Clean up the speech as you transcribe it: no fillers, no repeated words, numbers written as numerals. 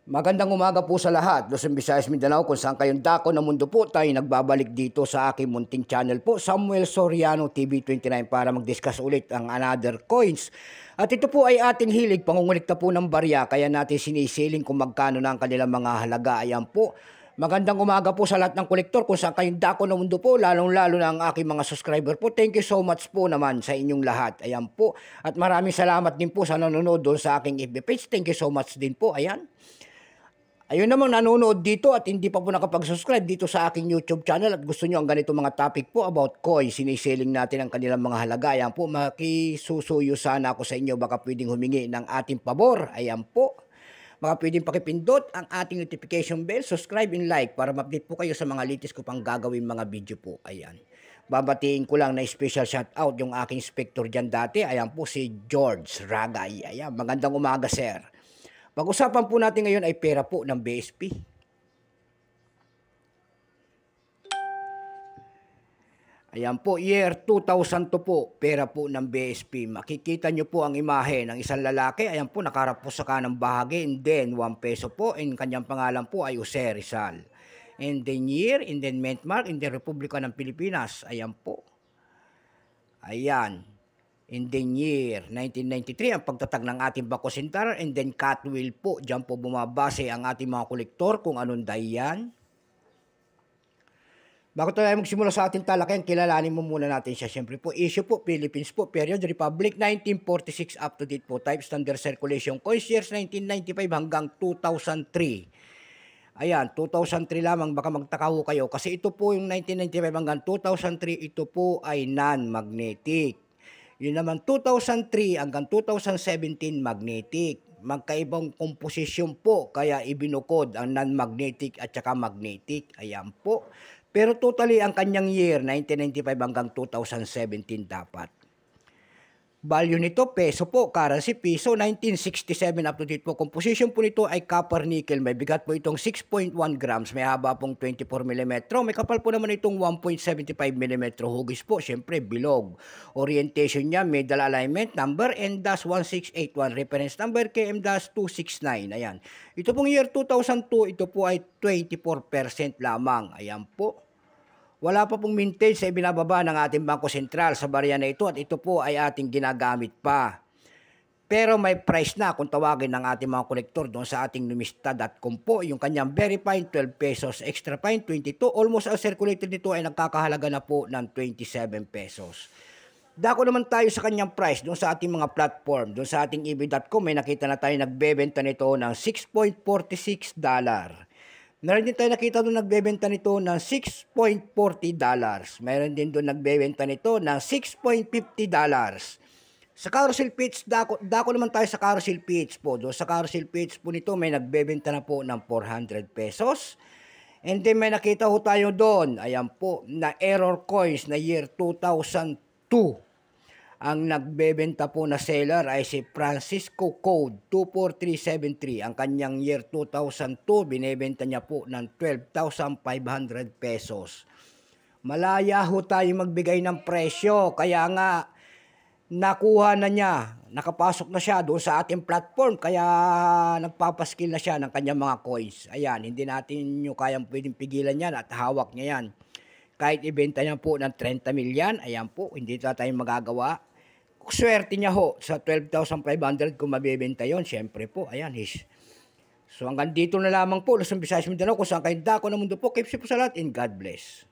Magandang umaga po sa lahat, Luzon, Visayas, Mindanao, kung saan kayong dako ng mundo po, tayo nagbabalik dito sa aking munting channel po, Samuel Soriano TV29, para mag-discuss ulit ang another coins. At ito po ay ating hilig, pangungulikta po ng barya, kaya natin sinisiling kung magkano na ang kanilang mga halaga. Ayan po. Magandang umaga po sa lahat ng kolektor kung saan kayong dako ng mundo po, lalong-lalo na ang aking mga subscriber po. Thank you so much po naman sa inyong lahat. Ayan po. At maraming salamat din po sa nanonood doon sa aking FB page. Thank you so much din po. Ayan. Ayun namang nanonood dito at hindi pa po nakapag-subscribe dito sa aking YouTube channel at gusto nyo ang ganito mga topic po about coins, sinisiling natin ang kanilang mga halaga. Ayan po, makisusuyo sana ako sa inyo, baka pwedeng humingi ng ating pabor. Ayan po. Baka pwedeng pakipindot ang ating notification bell, subscribe and like para ma-update po kayo sa mga latest ko pang gagawin mga video po. Ayan. Babatiin ko lang na special shout out yung aking inspector dyan dati. Ayan po si George Ragay. Ayan, magandang umaga sir. Pag-usapan po natin ngayon ay pera po ng BSP. Ayan po, year 2002 po, pera po ng BSP. Makikita nyo po ang imahe ng isang lalaki. Ayan po, nakarap po sa kanang bahagi. And then, 1 peso po. And kanyang pangalan po ay Jose Rizal. And then year, and then mint mark, and then Republika ng Pilipinas. Ayan po. Ayan. And then year 1993, ang pagtatag ng ating Bako Sentral. And then Catwill po. Diyan po bumabase ang ating mga kolektor kung anong dayan. Bago tayo magsimula sa ating talakayan, kilalanin mo muna natin siya. Siyempre po, issue po, Philippines po, period, Republic, 1946 up to date po, type, standard circulation, coins, years 1995 hanggang 2003. Ayan, 2003 lamang, baka magtaka ho kayo. Kasi ito po yung 1995 hanggang 2003, ito po ay non-magnetic. Yun naman, 2003 hanggang 2017, magnetic. Magkaibang komposisyon po, kaya ibinukod ang non-magnetic at saka magnetic. Ayan po. Pero totally ang kanyang year, 1995 hanggang 2017 dapat. Value nito, peso po, currency, piso, 1967 up to date po. Composition po nito ay copper nickel. May bigat po itong 6.1 grams. May haba pong 24 mm. May kapal po naman itong 1.75 mm. Hugis po, syempre, bilog. Orientation niya, middle alignment, number N-1681. Reference number KM-269. Ayan. Ito pong year 2002, ito po ay 24% lamang. Ayan po. Wala pa pong mintage sa ibinababa ng ating Bangko Sentral sa barya na ito at ito po ay ating ginagamit pa. Pero may price na kung tawagin ng ating mga kolektor doon sa ating numista.com po. Yung kanyang very fine 12 pesos, extra fine 22. Almost ang circulated nito ay nagkakahalaga na po ng 27 pesos. Dako naman tayo sa kanyang price doon sa ating mga platform. Doon sa ating ebay.com may nakita na tayo nagbebenta nito ng $6.46. Meron din tayo nakita doon nagbebenta nito ng $6.40. Meron din doon nagbebenta nito ng $6.50. Sa carousel page, dako naman tayo sa carousel page po. Doon sa carousel page po nito may nagbebenta na po ng 400 pesos. And then may nakita ho tayo doon, ayan po, na error coins na year 2002. Ang nagbebenta po na seller ay si Francisco Code 24373. Ang kanyang year 2002, binebenta niya po ng 12,500 pesos. Malaya ho tayo magbigay ng presyo. Kaya nga, nakuha na niya. Nakapasok na siya doon sa ating platform. Kaya nagpapaskill na siya ng kanyang mga coins. Ayan, hindi natin nyo kayang pwedeng pigilan yan at hawak niya yan. Kahit ibenta niya po ng 30 milyan, ayan po, hindi na tayo magagawa. Swerte niya ho sa 12,500 kung mabibenta yon, syempre po, ayan, So hanggang dito na lamang po, Luzon, Visayas, Mindanao, kung saan kayo dako ng mundo po. Keep safe po sa lahat and God bless.